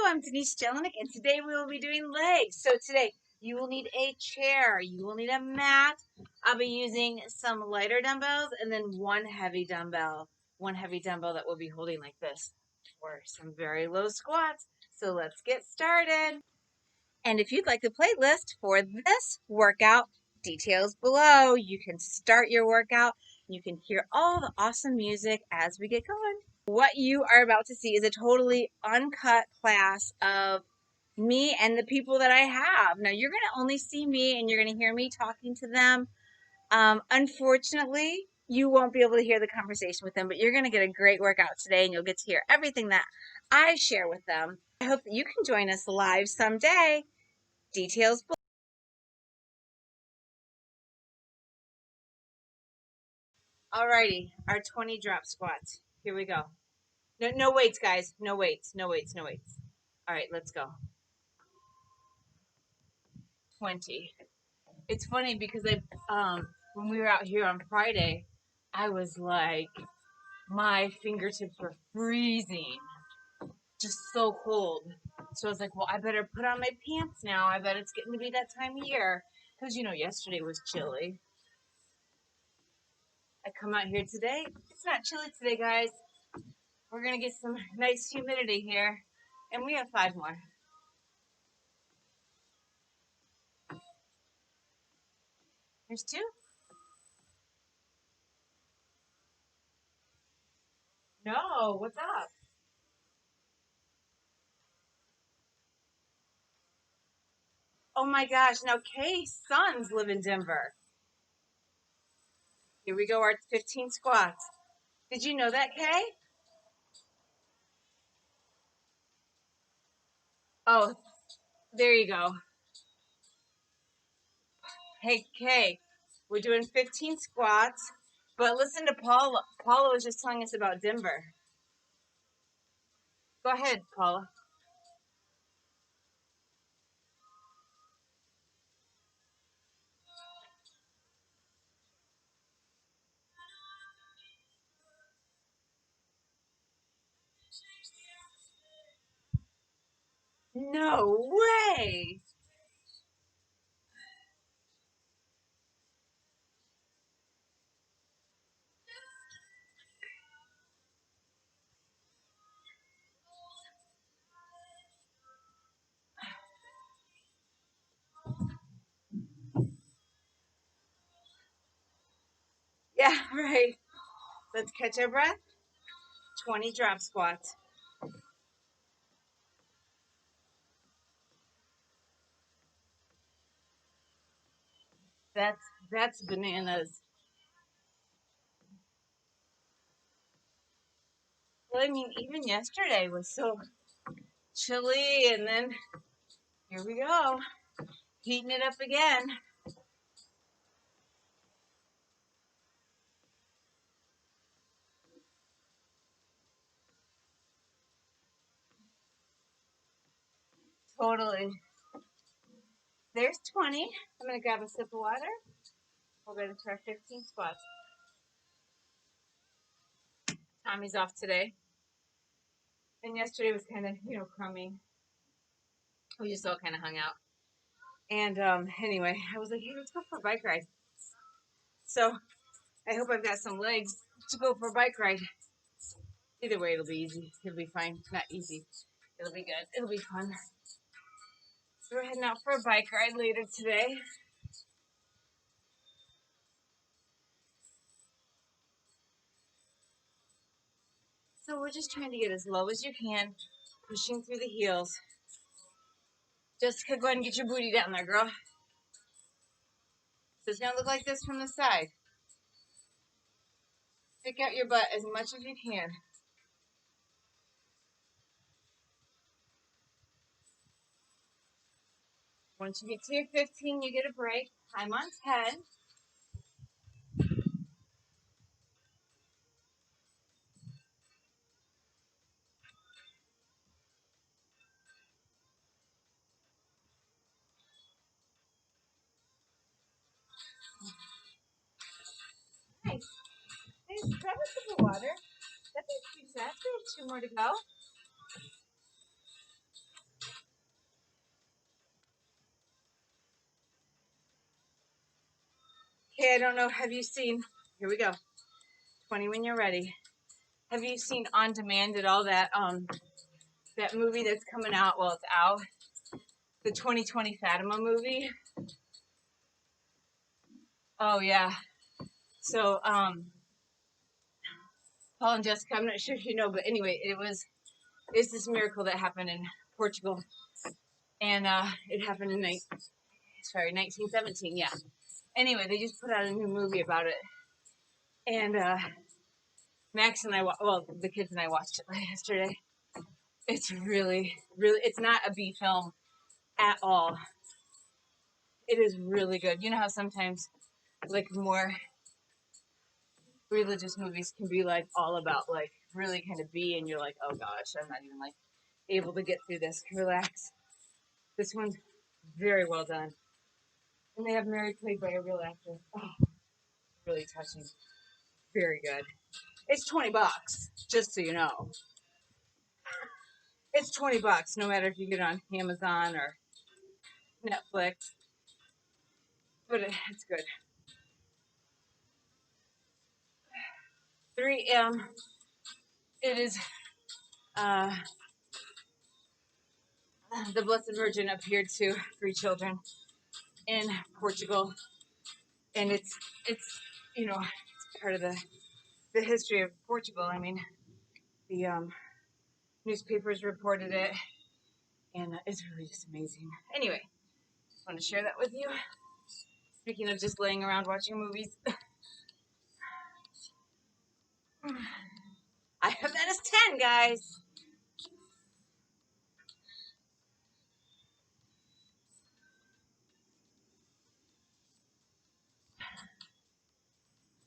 I'm Denise Jelinek, and today we will be doing legs. So today you will need a chair, you will need a mat. I'll be using some lighter dumbbells and then one heavy dumbbell that we'll be holding like this for some very low squats. So let's get started. And if you'd like the playlist for this workout, details below. You can start your workout. You can hear all the awesome music as we get going. What you are about to see is a totally uncut class of me and the people that I have. Now, you're going to only see me and you're going to hear me talking to them. Unfortunately, you won't be able to hear the conversation with them, but you're going to get a great workout today and you'll get to hear everything that I share with them. I hope that you can join us live someday. Details below. Alrighty, our 20 drop squats. Here we go. No weights, guys. No weights. All right, let's go. 20. It's funny because when we were out here on Friday, I was like, my fingertips were freezing, just so cold. So I was like, well, I better put on my pants now. I bet it's getting to be that time of year because yesterday was chilly. I come out here today. It's not chilly today, guys. We're gonna get some nice humidity here, and we have 5 more. There's 2. No, what's up? Oh my gosh, now Kay's sons live in Denver. Here we go, our 15 squats. Did you know that, Kay? Oh, there you go. Hey, Kay, we're doing 15 squats, but listen to Paula. Paula was just telling us about Denver. Go ahead, Paula. No way. Yeah, right. Let's catch our breath. 20 drop squats. That's bananas. Well, I mean, even yesterday was so chilly, and then here we go, heating it up again. Totally. There's 20. I'm going to grab a sip of water. We'll go to our 15 squats. Tommy's off today. And yesterday was kind of, crummy. We just all kind of hung out. And anyway, I was like, hey, let's go for a bike ride. So I hope I've got some legs to go for a bike ride. Either way, it'll be easy. It'll be fine. Not easy. It'll be good. It'll be fun. So we're heading out for a bike ride later today. So we're just trying to get as low as you can, pushing through the heels. Jessica, go ahead and get your booty down there, girl. So it's going to look like this from the side. Stick out your butt as much as you can. Once you get to your 15, you get a break. I'm on 10. Nice. Hey, grab a sip of water. That takes 2 sets. There's 2 more to go. Okay, I don't know. Have you seen, here we go, 20 when you're ready. Have you seen On Demand at all, that movie that's coming out? Well, it's out. The 2020 Fatima movie. Oh, yeah. So, Paul and Jessica, I'm not sure if you know, but anyway, it's this miracle that happened in Portugal. And it happened in 1917, yeah. Anyway, they just put out a new movie about it. And Max and I, well, the kids and I watched it yesterday. It's really, really, it's not a B film at all. It is really good. You know how sometimes, like, more religious movies can be, like, all about, like, really kind of B, and you're like, oh gosh, I'm not even, like, able to get through this. Relax. This one's very well done. And they have Mary played by a real actor. Oh, really touching. Very good. It's $20, just so you know. It's $20, no matter if you get it on Amazon or Netflix. But it's good. 3M. It is the Blessed Virgin appeared to 3 children in Portugal, and it's it's part of the history of Portugal. I mean, the newspapers reported it, and it's really just amazing. Anyway, just want to share that with you. Speaking of just laying around watching movies, I have that as 10, guys.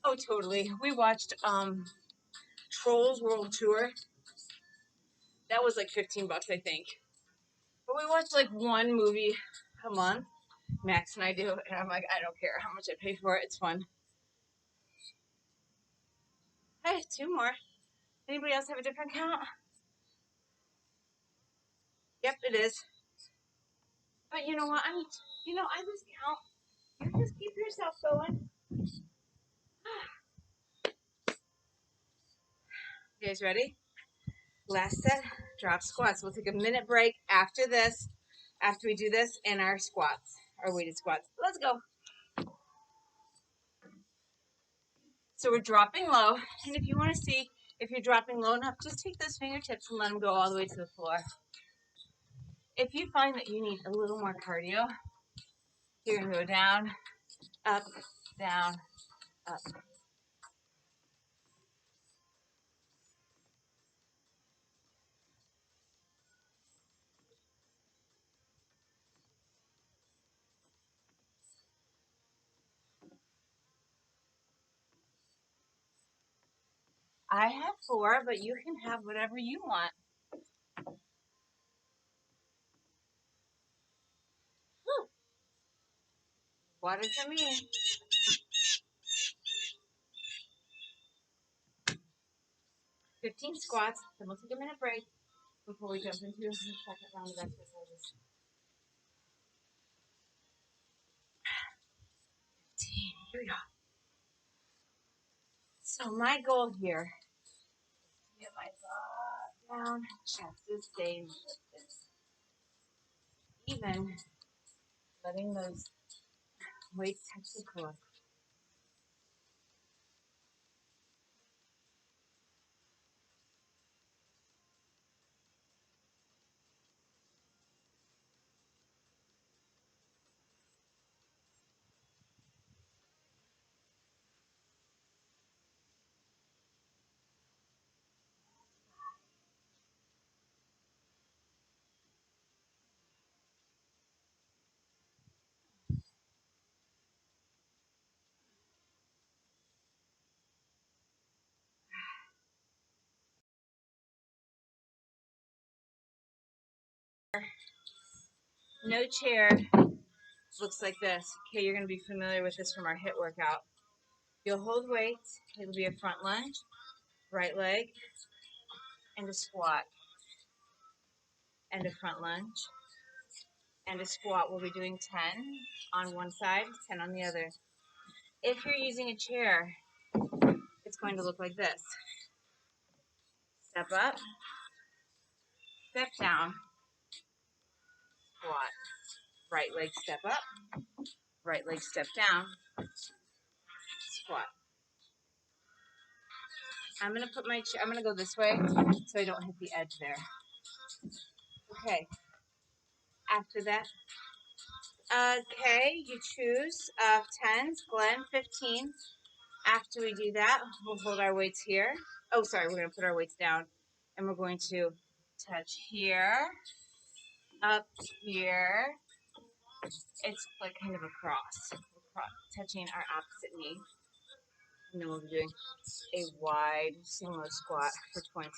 Oh, totally. We watched Trolls World Tour. That was like $15, I think. But we watch like one movie a month. Max and I do, and I'm like, I don't care how much I pay for it. It's fun. Hey, 2 more. Anybody else have a different count? Yep, it is. But you know what? I just count. You just keep yourself going. You guys ready? Last set, drop squats. We'll take a minute break after this, after we do this, and our squats, our weighted squats. Let's go. So we're dropping low, and if you want to see if you're dropping low enough, just take those fingertips and let them go all the way to the floor. If you find that you need a little more cardio, you're going to go down, up, down, up. I have 4, but you can have whatever you want. Woo. Water for me. 15 squats, then we'll take a minute break before we jump into the second round of exercises. 15. Here we go. So my goal here is to get my butt down, chest is staying lifted. Even letting those weights touch the floor. No chair. Looks like this. Okay, you're going to be familiar with this from our HIIT workout. You'll hold weights. It'll be a front lunge, right leg, and a squat, and a front lunge, and a squat. We'll be doing 10 on one side, 10 on the other. If you're using a chair, it's going to look like this. Step up, step down, squat. Right leg step up, right leg step down, squat. I'm gonna put my I'm gonna go this way so I don't hit the edge there. Okay. After that, okay, you choose 10s, Glenn, 15. After we do that, we'll hold our weights here. Oh, sorry, we're gonna put our weights down, and we're going to touch here, up here. It's like kind of a cross. We're touching our opposite knee, and then we'll be doing a wide sumo squat for 20.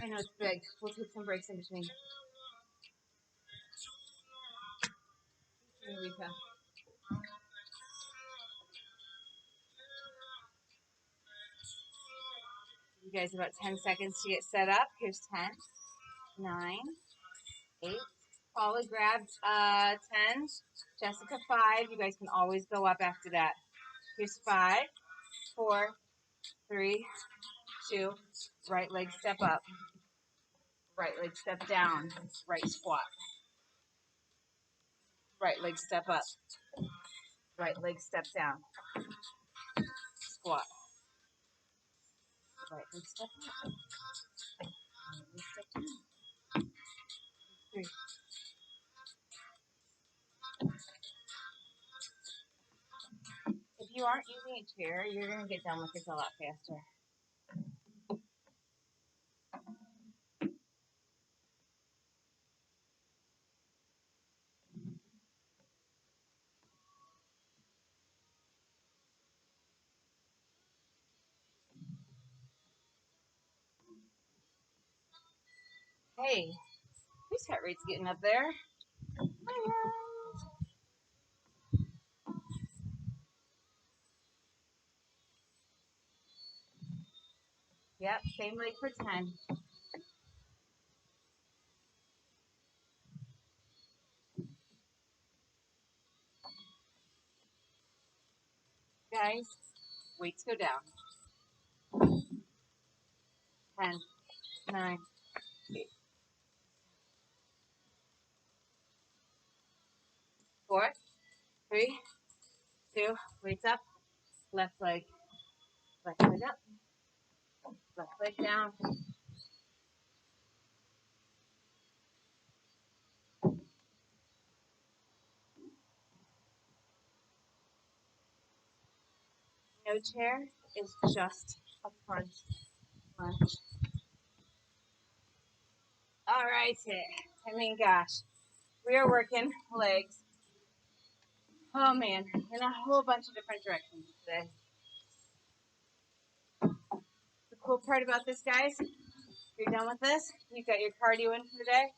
I know it's big. We'll take some breaks in between. Eureka. You guys about 10 seconds to get set up. Here's 10, 9, 8. Paula grabbed 10. Jessica 5. You guys can always go up after that. Here's 5, 4, 3, 2. Right leg step up. Right leg step down. Right squat. Right leg step up. Right leg step down. Squat. Right leg step up. Right leg step down. 3. If you aren't using a chair, you're going to get done with this a lot faster. Hey, whose heart rate's getting up there? Yep, same leg for 10. Guys, weights go down. 10, 9, 8, 4, 3, 2, weights up. Left leg up, left leg down. No chair is just a front lunge. All right, I mean, gosh, we are working legs. Oh man, in a whole bunch of different directions today. The cool part about this, guys, you're done with this. You've got your cardio in for the day.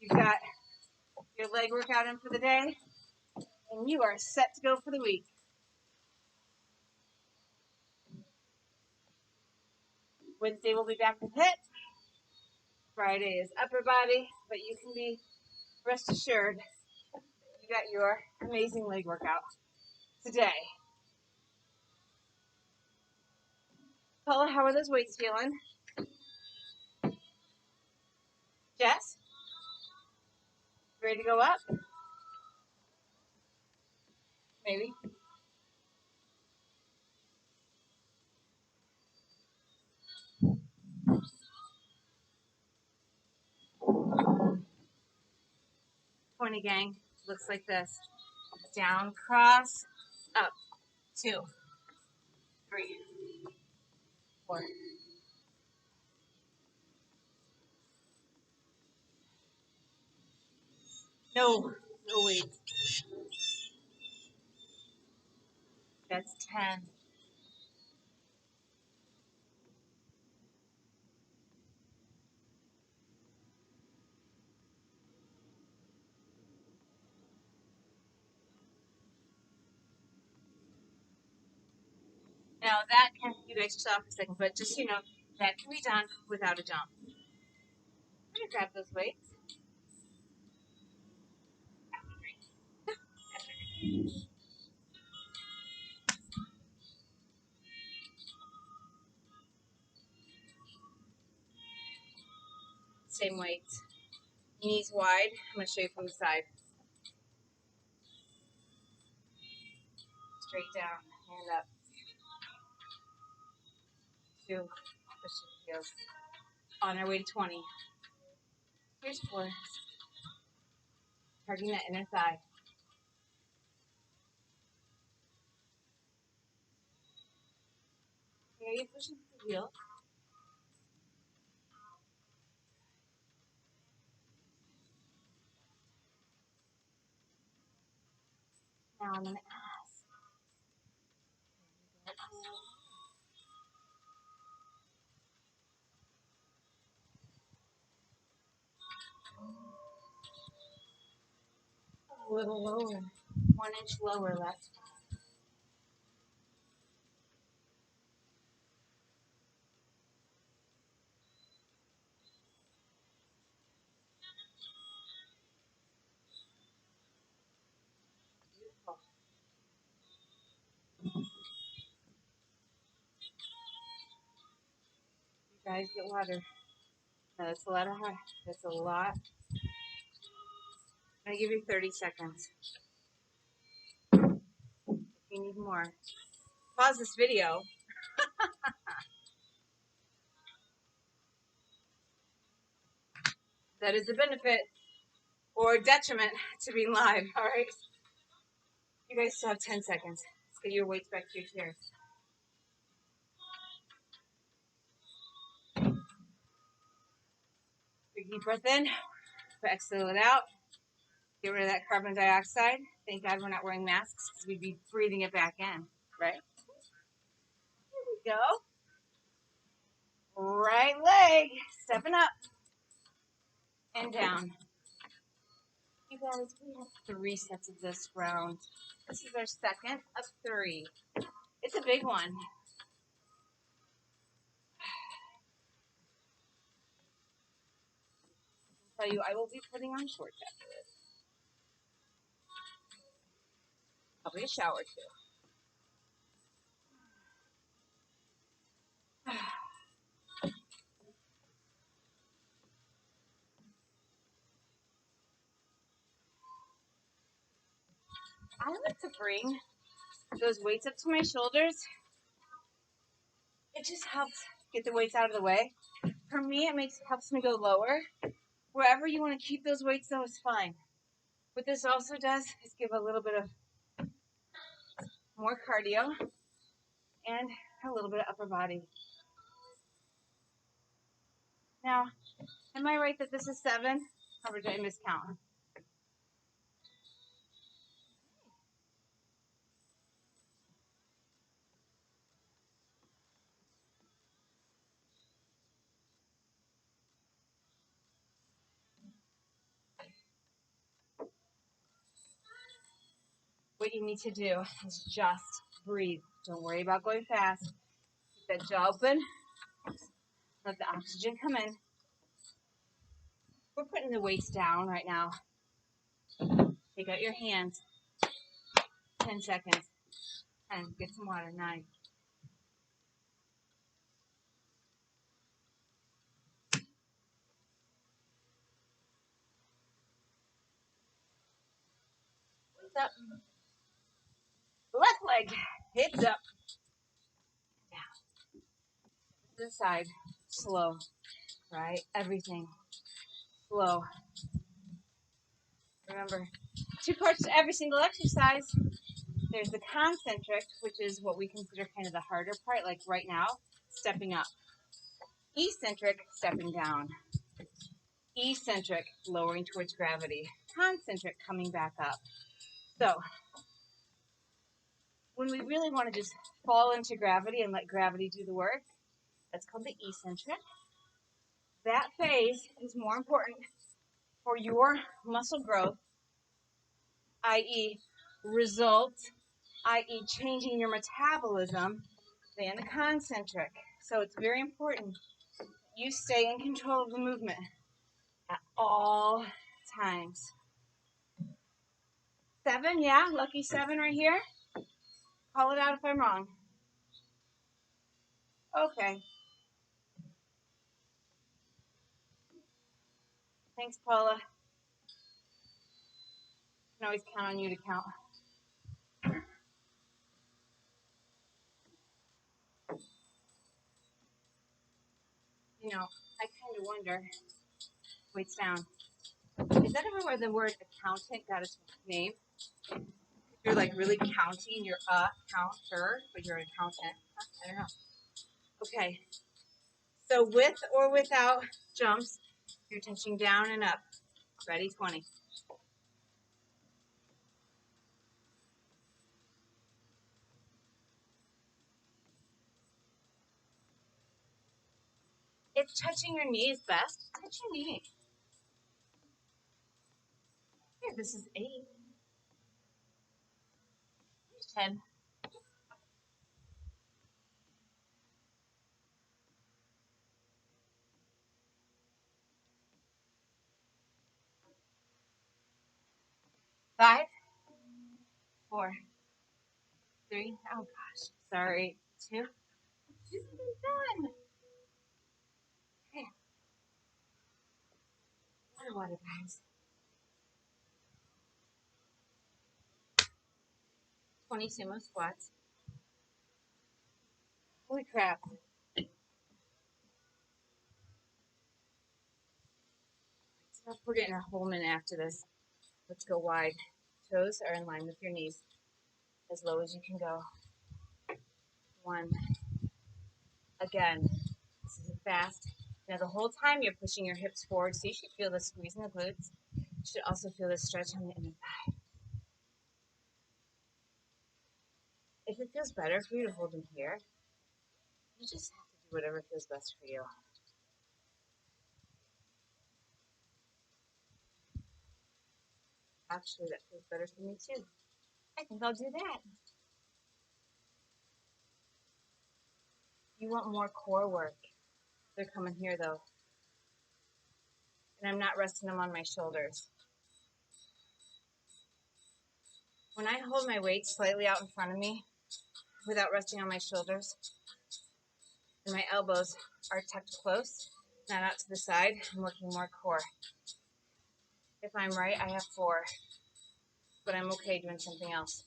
You've got your leg workout in for the day, and you are set to go for the week. Wednesday we'll be back with HIIT. Friday is upper body, but you can be rest assured you got your amazing leg workout today. Paula, how are those weights feeling? Jess, ready to go up? Maybe. Pointy gang looks like this. Down, cross, up. 2, 3, 4. No weight. That's 10. Now that can, you guys just off for a second, but just, that can be done without a jump. I'm going to grab those weights. Same weight. Knees wide. I'm going to show you from the side. Straight down, hand up. 2, push the heels. On our way to 20. Here's 4. Targeting that inner thigh. Here you push the heel. Now I'm going to ask. A little lower. 1 inch lower left. Beautiful. You guys get water. No, that's a lot of high. That's a lot. I'm going to give you 30 seconds. If you need more, pause this video. That is a benefit or detriment to being live, all right? You guys still have 10 seconds. Let's get your weights back to your chair. Big deep breath in, exhale it out. Get rid of that carbon dioxide. Thank God we're not wearing masks because we'd be breathing it back in, right? Here we go. Right leg, stepping up and down. You guys, we have 3 sets of this round. This is our second of 3. It's a big one. I'll tell you, I will be putting on shorts after this. Probably a shower too. I like to bring those weights up to my shoulders. It just helps get the weights out of the way. For me, it helps me go lower. Wherever you want to keep those weights, though, is fine. What this also does is give a little bit of more cardio and a little bit of upper body. Now, am I right that this is 7? Or did I miscount? What you need to do is just breathe. Don't worry about going fast. Keep that jaw open. Let the oxygen come in. We're putting the weights down right now. Take out your hands. 10 seconds. 10. Get some water. 9. What's up? Left leg. Hips up. Down. To the side. Slow. Right? Everything. Slow. Remember, 2 parts to every single exercise. There's the concentric, which is what we consider kind of the harder part, like right now, stepping up. Eccentric, stepping down. Eccentric, lowering towards gravity. Concentric, coming back up. So, when we really want to just fall into gravity and let gravity do the work, that's called the eccentric. That phase is more important for your muscle growth, i.e. results, i.e. changing your metabolism, than the concentric. So it's very important you stay in control of the movement at all times. 7, yeah, lucky 7 right here. Call it out if I'm wrong. Okay. Thanks, Paula. Can always count on you to count. You know, I kind of wonder. Weights down. Is that ever where the word accountant got its name? You're like really counting. You're a counter, but you're an accountant. I don't know. Okay. So with or without jumps, you're touching down and up. Ready? 20. It's touching your knees best. Touch your knee. Here, this is 8. Here's 10. 5, 4, 3. Oh gosh. Sorry. 2. Done. Okay. Water, guys. 20 sumo squats. Holy crap. So we're getting a whole minute after this. Let's go wide. Toes are in line with your knees. As low as you can go. 1. Again. This is fast. Now the whole time you're pushing your hips forward, so you should feel the squeeze in the glutes. You should also feel the stretch on the inner thigh. If it feels better for you to hold them here, you just have to do whatever feels best for you. Actually, that feels better for me too. I think I'll do that. You want more core work. They're coming here though. And I'm not resting them on my shoulders. When I hold my weight slightly out in front of me without resting on my shoulders, and my elbows are tucked close, not out to the side, I'm working more core. If I'm right, I have 4, but I'm okay doing something else.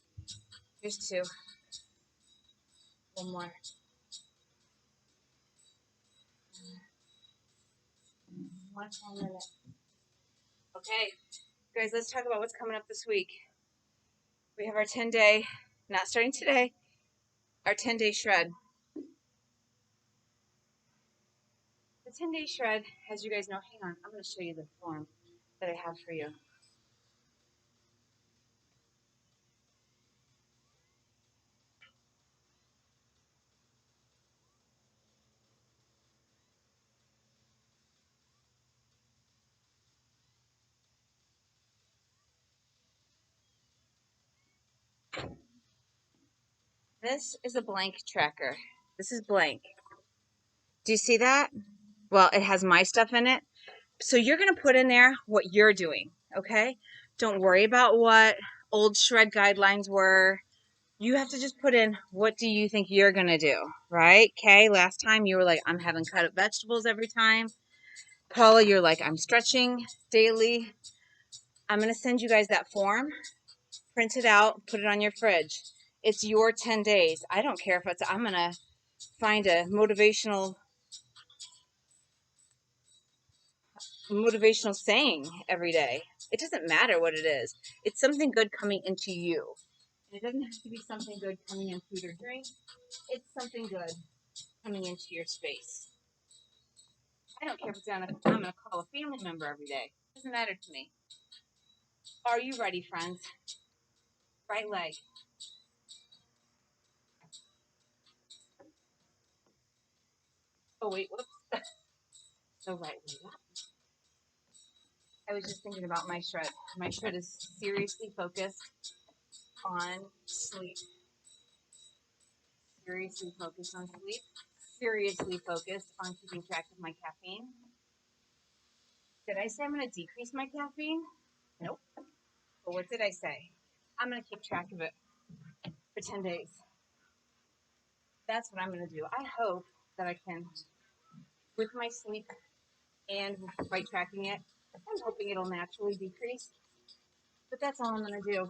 Here's 2. One more. 1 more minute. Okay, guys, let's talk about what's coming up this week. We have our 10-day, not starting today, our 10-day shred. The 10-day shred, as you guys know, hang on, I'm going to show you the form that I have for you. This is a blank tracker. This is blank. Do you see that? Well, it has my stuff in it. So you're going to put in there what you're doing, okay? Don't worry about what old shred guidelines were. You have to just put in what do you think you're going to do, right? Okay, last time you were like, I'm having cut up vegetables every time. Paula, you're like, I'm stretching daily. I'm going to send you guys that form. Print it out, put it on your fridge. It's your 10 days. I don't care if it's, I'm going to find a motivational saying every day. It doesn't matter what it is. It's something good coming into you. And it doesn't have to be something good coming in food or drink. It's something good coming into your space. I don't care if it's I'm going to call a family member every day. It doesn't matter to me. Are you ready, friends? Right leg. Oh, wait, whoops. So right leg up. I was just thinking about my shred. My shred is seriously focused on sleep. Seriously focused on sleep. Seriously focused on keeping track of my caffeine. Did I say I'm going to decrease my caffeine? Nope. But what did I say? I'm going to keep track of it for 10 days. That's what I'm going to do. I hope that I can, with my sleep and by tracking it, I'm hoping it'll naturally decrease. But that's all I'm going to do.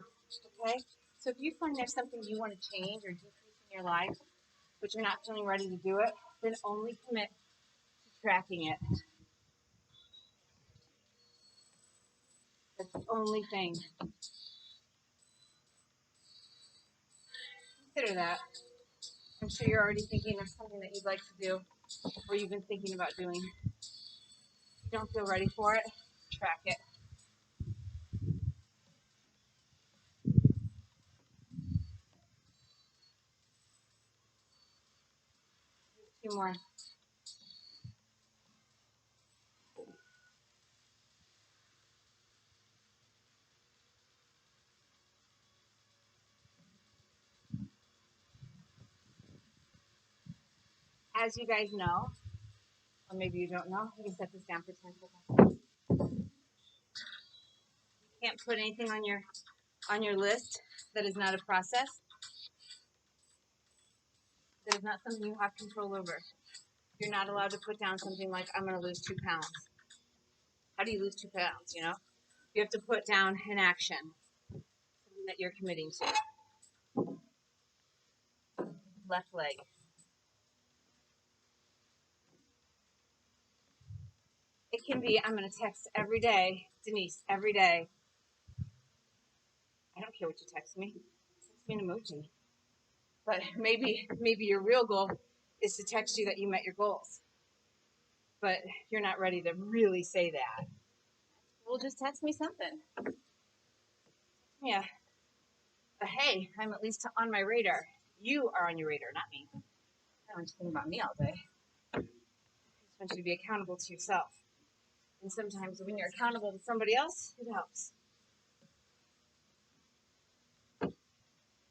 Okay? So if you find there's something you want to change or decrease in your life, but you're not feeling ready to do it, then only commit to tracking it. That's the only thing. Consider that. I'm sure you're already thinking of something that you'd like to do or you've been thinking about doing. If you don't feel ready for it, track it. Two more. As you guys know, or maybe you don't know, you can set this down for 10 seconds. You can't put anything on your list that is not a process, that is not something you have control over. You're not allowed to put down something like, I'm going to lose 2 pounds. How do you lose 2 pounds, you know? You have to put down an action, something that you're committing to. Left leg. It can be, I'm going to text every day, Denise, every day. I don't care what you text me. Text me an emoji. But maybe your real goal is to text you that you met your goals. But you're not ready to really say that. Well, just text me something. Yeah. Hey, I'm at least on my radar. You are on your radar, not me. I don't want you to think about me all day. I just want you to be accountable to yourself. And sometimes when you're accountable to somebody else, it helps.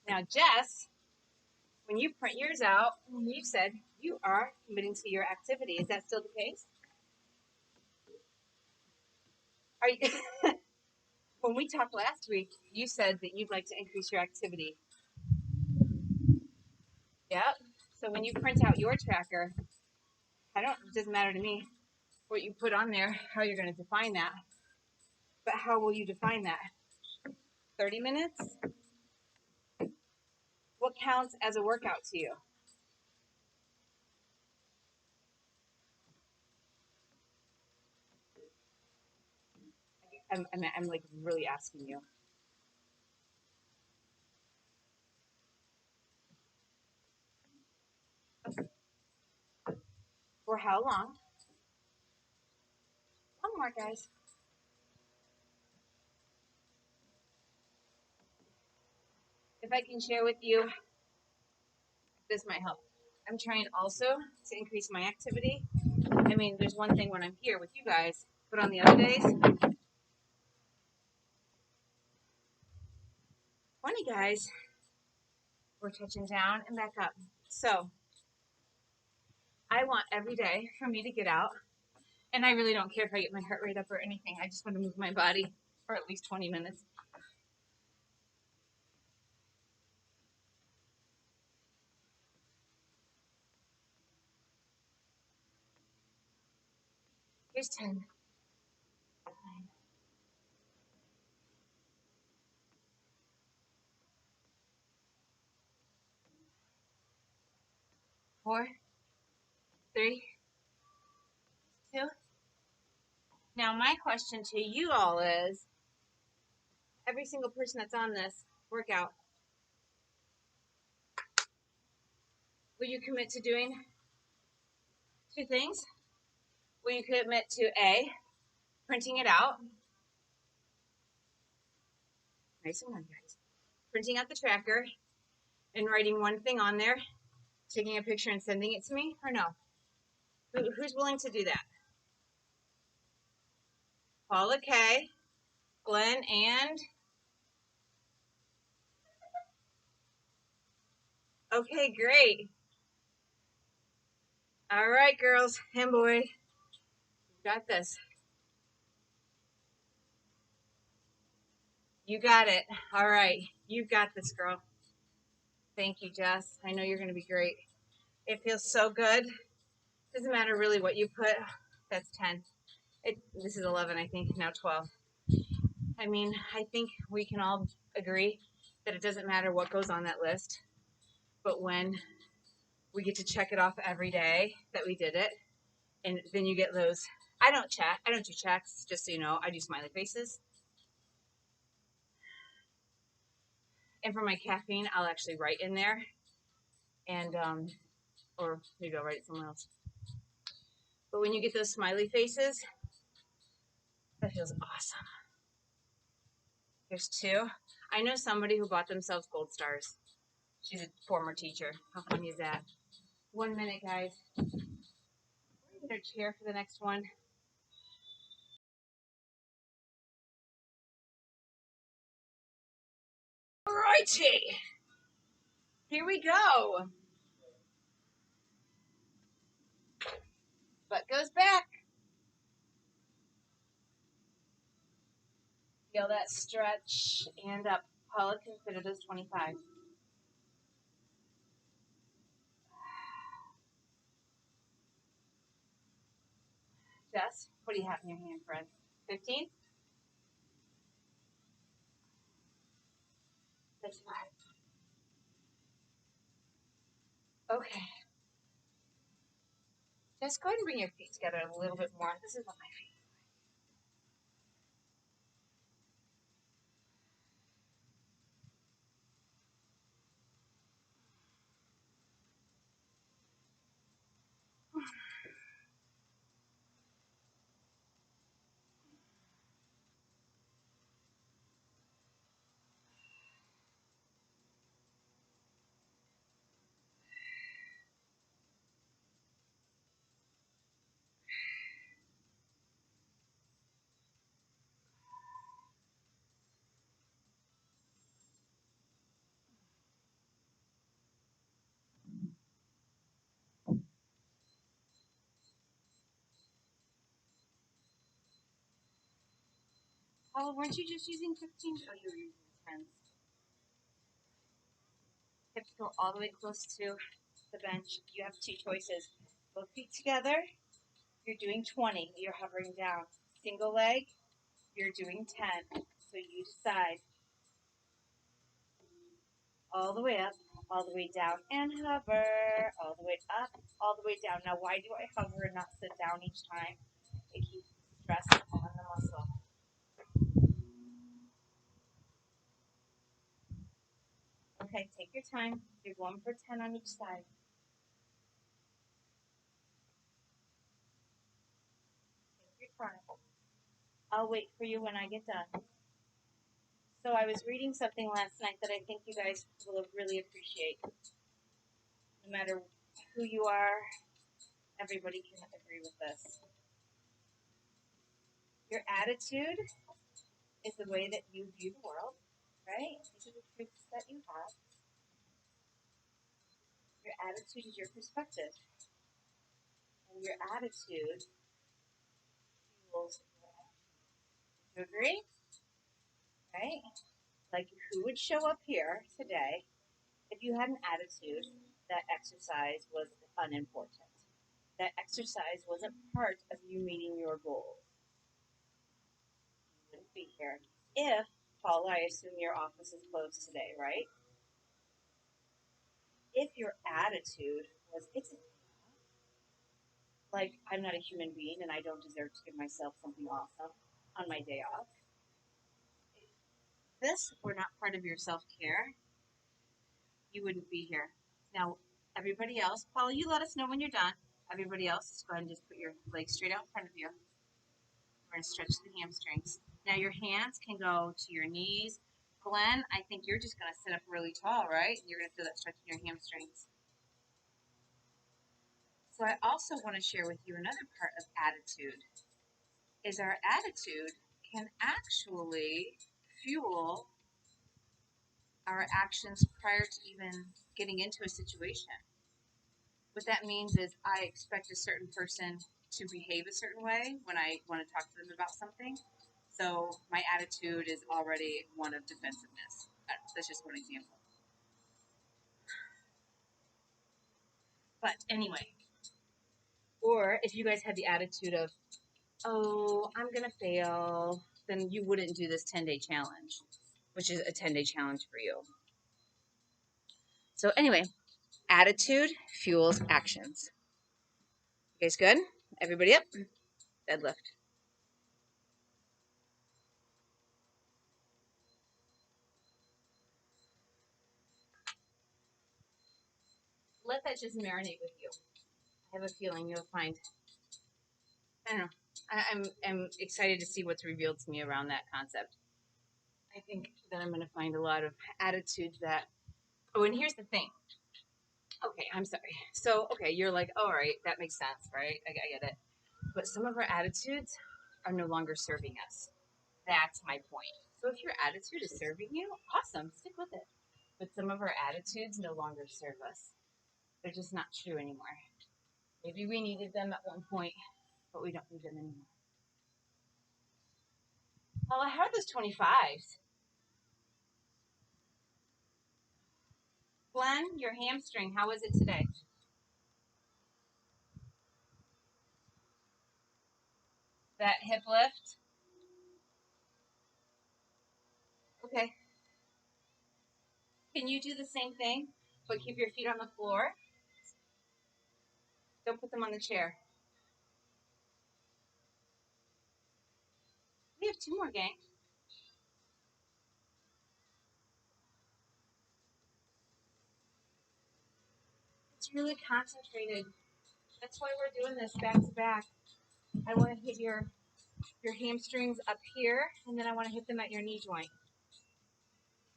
Now, Jess, when you print yours out, you said you are committing to your activity. Is that still the case? Are you? When we talked last week, you said that you'd like to increase your activity. Yep. So when you print out your tracker, it doesn't matter to me what you put on there, how you're going to define that. But how will you define that? 30 minutes? What counts as a workout to you? I'm like really asking you. For how long? One more, guys. If I can share with you, this might help. I'm trying also to increase my activity. I mean, there's one thing when I'm here with you guys, but on the other days, 20 guys, we're touching down and back up. So I want every day for me to get out, and I really don't care if I get my heart rate up or anything. I just want to move my body for at least 20 minutes. Here's 10. 9. 4, 3, 2. Now my question to you all is, every single person that's on this workout, will you commit to doing 2 things? Will you commit to A, printing it out? Nice and one, guys. Printing out the tracker and writing one thing on there, taking a picture and sending it to me, or no? Who's willing to do that? Paula K, Glenn, and okay, great. All right, girls and boy, you got this. You got it. All right. You got this, girl. Thank you, Jess. I know you're going to be great. It feels so good. Doesn't matter really what you put. That's 10. This is 11, I think, now 12. I mean, I think we can all agree that it doesn't matter what goes on that list, but when we get to check it off every day that we did it, and then you get those. I don't do checks, just so you know. I do smiley faces. And for my caffeine, I'll actually write in there, and or maybe I'll write it somewhere else. But when you get those smiley faces, that feels awesome. There's 2. I know somebody who bought themselves gold stars. She's a former teacher. How funny is that? 1 minute, guys. Get her chair for the next one. Alrighty. Here we go. Butt goes back. Feel that stretch and up. Paula, consider this 25. Jess, what do you have in your hand, friend? 15? 55. Okay. Just go ahead and bring your feet together a little bit more. This is what my feet. Paula, weren't you just using 15? Oh, you were using 10s. Hips go all the way close to the bench. You have 2 choices. Both feet together, you're doing 20. You're hovering down. Single leg, you're doing 10. So you decide. All the way up, all the way down, and hover. All the way up, all the way down. Now, why do I hover and not sit down each time? It keeps stress on the muscle. Okay, take your time. You're going for 10 on each side. Take your time. I'll wait for you when I get done. So I was reading something last night that I think you guys will really appreciate. No matter who you are, everybody can agree with this. Your attitude is the way that you view the world, right? These are the truths that you have. Your attitude is your perspective. And your attitude fuels your action. You agree? Right? Like, who would show up here today if you had an attitude that exercise was unimportant? That exercise wasn't part of you meeting your goals. You wouldn't be here. If, Paula, I assume your office is closed today, right? If your attitude was, it's like, I'm not a human being and I don't deserve to give myself something awesome on my day off. If this were not part of your self-care, you wouldn't be here. Now, everybody else, Paula, you let us know when you're done. Everybody else, just go ahead and just put your legs straight out in front of you. We're going to stretch the hamstrings. Now, your hands can go to your knees. Glenn, I think you're just going to sit up really tall, right? You're going to feel that stretch in your hamstrings. So I also want to share with you another part of attitude, is our attitude can actually fuel our actions prior to even getting into a situation. What that means is I expect a certain person to behave a certain way when I want to talk to them about something. So my attitude is already one of defensiveness. That's just one example. But anyway, or if you guys had the attitude of, oh, I'm going to fail, then you wouldn't do this 10-day challenge, which is a 10-day challenge for you. So anyway, attitude fuels actions. You guys good? Everybody up? Deadlift. Let that just marinate with you. I have a feeling you'll find, I don't know, I'm excited to see what's revealed to me around that concept. I think that I'm going to find a lot of attitudes that, oh, and here's the thing. Okay, I'm sorry. So, okay, you're like, all right, that makes sense, right? I get it. But some of our attitudes are no longer serving us. That's my point. So if your attitude is serving you, awesome, stick with it. But some of our attitudes no longer serve us. They're just not true anymore. Maybe we needed them at one point, but we don't need them anymore. Well, I heard those 25s. Glenn, your hamstring, how was it today? That hip lift? Okay. Can you do the same thing, but keep your feet on the floor? Don't put them on the chair. We have two more, gang. It's really concentrated. That's why we're doing this back to back. I want to hit your hamstrings up here, and then I want to hit them at your knee joint.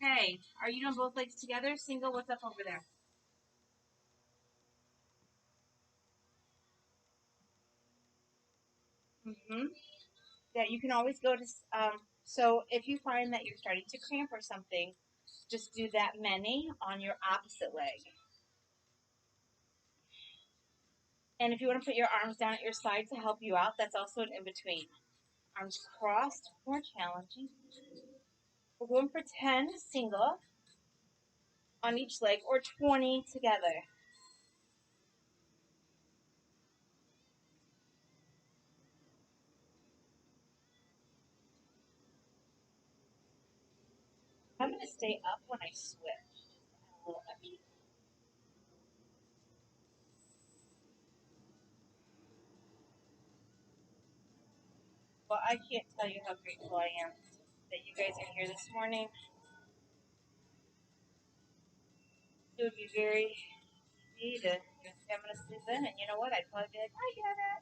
Hey, are you doing both legs together? Single, what's up over there? Mm-hmm. Yeah, you can always go to, so if you find that you're starting to cramp or something, just do that many on your opposite leg. And if you want to put your arms down at your side to help you out, that's also an in-between. Arms crossed, more challenging. We're going for 10 single on each leg or 20 together. I'm going to stay up when I switch. A little extra. Well, I can't tell you how grateful I am that you guys are here this morning. It would be very easy to just say, I'm going to sleep in, and you know what? I'd probably be like, I get it.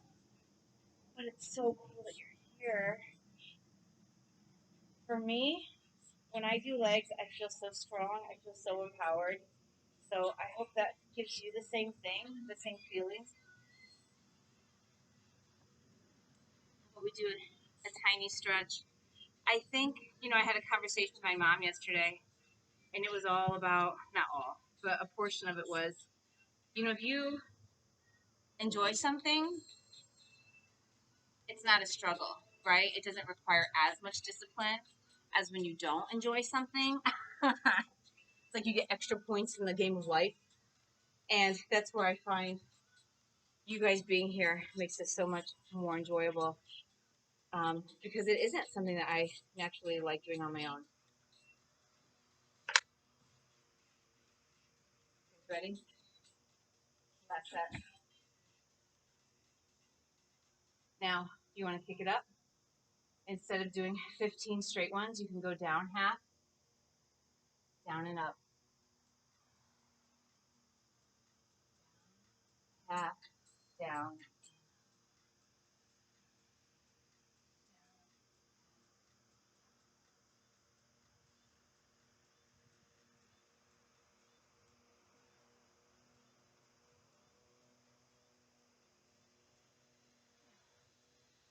But it's so cool that you're here. For me, when I do legs, I feel so strong. I feel so empowered. So I hope that gives you the same thing, the same feelings. We do a tiny stretch. I think, I had a conversation with my mom yesterday, and it was all about, not all, but a portion of it was, if you enjoy something, it's not a struggle, right? It doesn't require as much discipline as when you don't enjoy something. It's like you get extra points in the game of life. And that's where I find you guys being here makes it so much more enjoyable, because it isn't something that I naturally like doing on my own. Ready? That's that. Now, you want to kick it up? Instead of doing 15 straight ones, you can go down half, down and up. Half, down.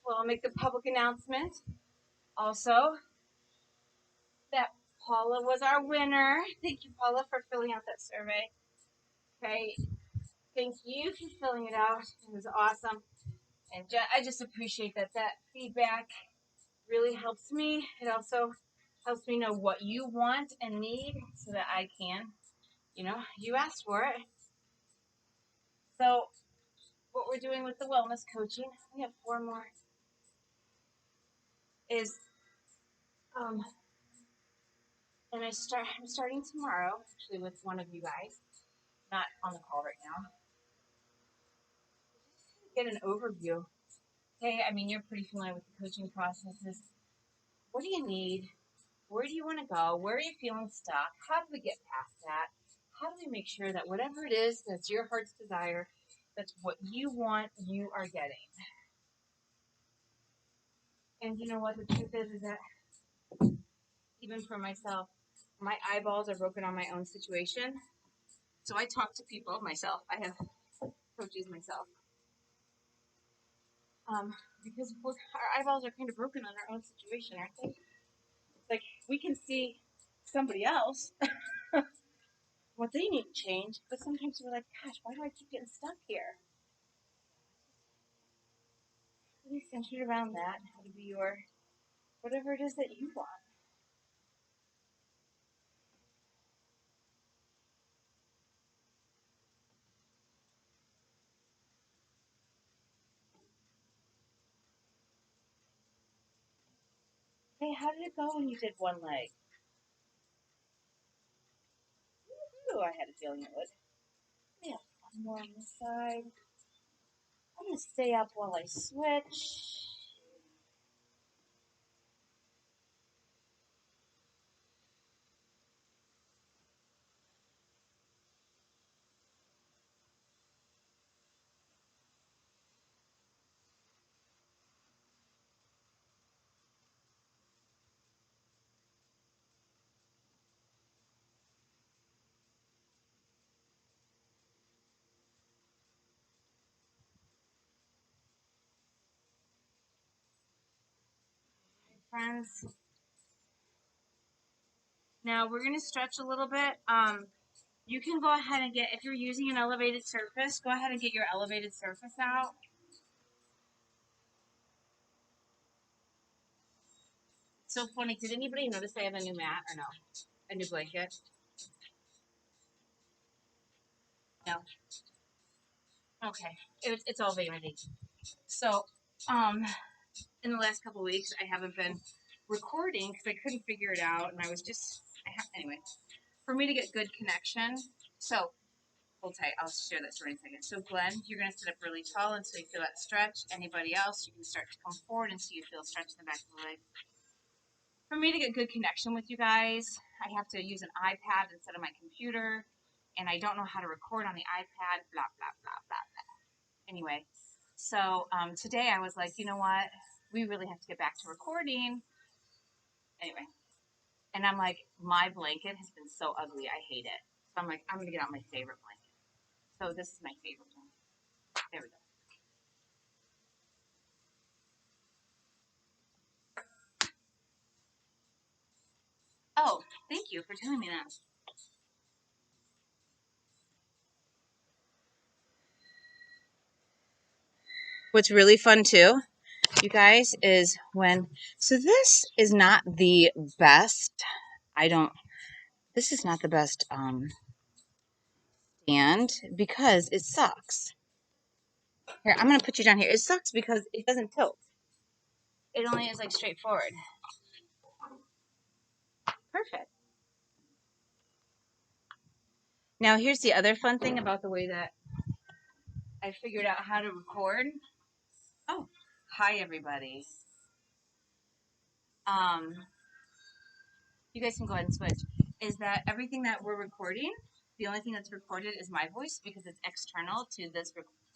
Well, I'll make the public announcement also that Paula was our winner. Thank you, Paula, for filling out that survey. Okay. Thank you for filling it out. It was awesome. And I just appreciate that feedback really helps me. It also helps me know what you want and need so that I can, you asked for it. So, what we're doing with the wellness coaching, we have 4 more, is, um, and I'm starting tomorrow, actually, with one of you guys, not on the call right now, get an overview. Hey, I mean, you're pretty familiar with the coaching processes. What do you need? Where do you want to go? Where are you feeling stuck? How do we get past that? How do we make sure that whatever it is that's your heart's desire, that's what you want, you are getting? And you know what the truth is that even for myself, my eyeballs are broken on my own situation. So I talk to people myself. I have coaches myself. Because our eyeballs are kind of broken on our own situation, aren't they? It's like we can see somebody else what they need to change, but sometimes we're like, gosh, why do I keep getting stuck here? Be centered around that. How to be your whatever it is that you want. Hey, how did it go when you did one leg? Ooh, I had a feeling it would. Yeah, one more on this side. I'm gonna stay up while I switch. Friends. Now we're gonna stretch a little bit. You can go ahead and get, if you're using an elevated surface, go ahead and get your elevated surface out. It's so funny. Did anybody notice I have a new mat or no? A new blanket? No. Okay. It's all vanity. So, in the last couple of weeks, I haven't been recording because I couldn't figure it out, and I was just, anyway, for me to get good connection. So, hold tight. I'll share that story in a second. So, Glenn, you're going to sit up really tall until you feel that stretch. Anybody else, you can start to come forward until you feel a stretch in the back of the leg. For me to get good connection with you guys, I have to use an iPad instead of my computer, and I don't know how to record on the iPad, blah, blah, blah, blah, blah. Anyway, so today I was like, you know what? We really have to get back to recording. Anyway, and I'm like, my blanket has been so ugly. I hate it. So I'm like, I'm going to get out my favorite blanket. So this is my favorite one. There we go. Oh, thank you for telling me that. What's really fun too, you guys, is so this is not the best. I don't, this is not the best stand because it sucks. Here, I'm going to put you down here. It sucks because it doesn't tilt. It only is like straightforward. Perfect. Now, here's the other fun thing about the way that I figured out how to record. Oh, hi, everybody. Um, you guys can go ahead and switch. Is that everything that we're recording? The only thing that's recorded is my voice because it's external to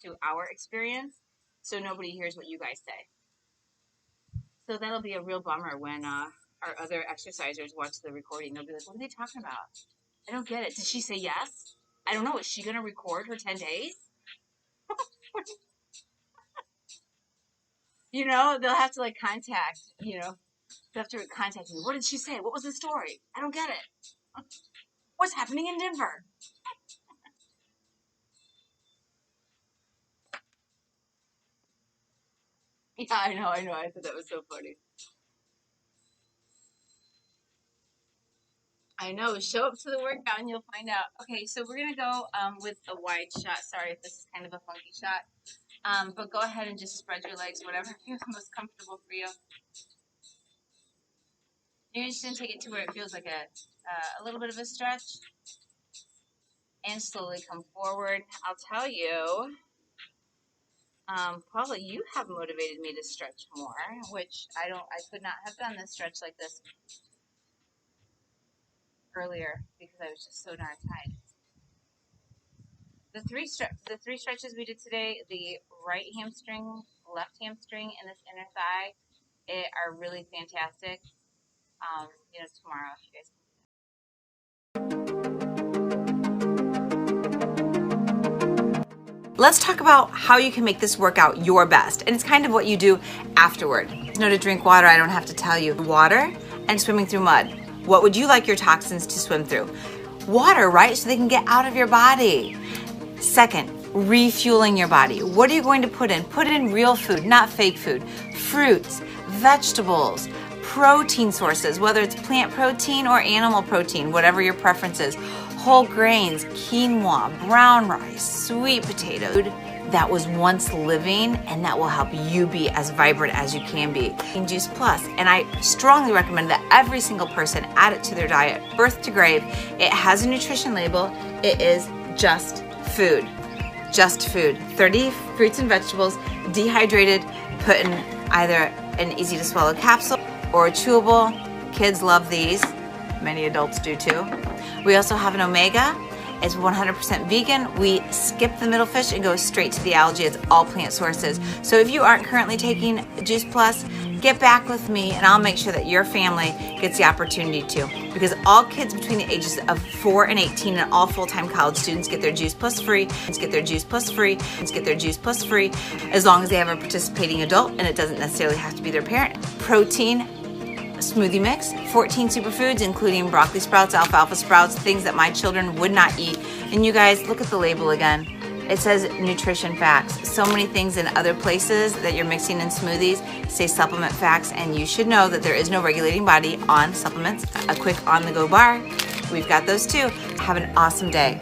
to our experience, so nobody hears what you guys say. So that'll be a real bummer when our other exercisers watch the recording. They'll be like, "What are they talking about? I don't get it. Did she say yes? I don't know. Is she gonna record her 10 days? They'll have to like contact. They'll have to contact me. What did she say? What was the story? I don't get it. What's happening in Denver?" Yeah, I know. I thought that was so funny. I know. Show up to the workout and you'll find out. Okay, so we're gonna go with a wide shot. Sorry if this is kind of a funky shot. But go ahead and just spread your legs, whatever feels most comfortable for you. You're just gonna take it to where it feels like a little bit of a stretch, and slowly come forward. I'll tell you. Paula, you have motivated me to stretch more, which I could not have done this stretch like this earlier because I was just so darn tired. The three stretches we did today, the right hamstring, left hamstring, and this inner thigh, are really fantastic. Tomorrow if you guys can. Let's talk about how you can make this workout your best, and it's kind of what you do afterward. You know, to drink water, I don't have to tell you. Water and swimming through mud. What would you like your toxins to swim through? Water, right? So they can get out of your body. Second, refueling your body. What are you going to put in? Put in real food, not fake food. Fruits, vegetables, protein sources, whether it's plant protein or animal protein, whatever your preference is. Whole grains, quinoa, brown rice, sweet potato. That was once living, and that will help you be as vibrant as you can be. Juice Plus, and I strongly recommend that every single person add it to their diet, birth to grave. It has a nutrition label. It is just food. Just food. 30 fruits and vegetables, dehydrated, put in either an easy to swallow capsule or a chewable. Kids love these. Many adults do too. We also have an omega. It's 100% vegan. We skip the middle fish and go straight to the algae. It's all plant sources. So if you aren't currently taking Juice Plus, get back with me and I'll make sure that your family gets the opportunity to. Because all kids between the ages of 4 and 18 and all full-time college students get their Juice Plus free. Get their Juice Plus free. Get their Juice Plus free as long as they have a participating adult, and it doesn't necessarily have to be their parent. Protein smoothie mix, 14 superfoods, including broccoli sprouts, alfalfa sprouts, things that my children would not eat. And you guys, look at the label again. It says nutrition facts. So many things in other places that you're mixing in smoothies say supplement facts, and you should know that there is no regulating body on supplements. A quick on-the-go bar, we've got those too. Have an awesome day.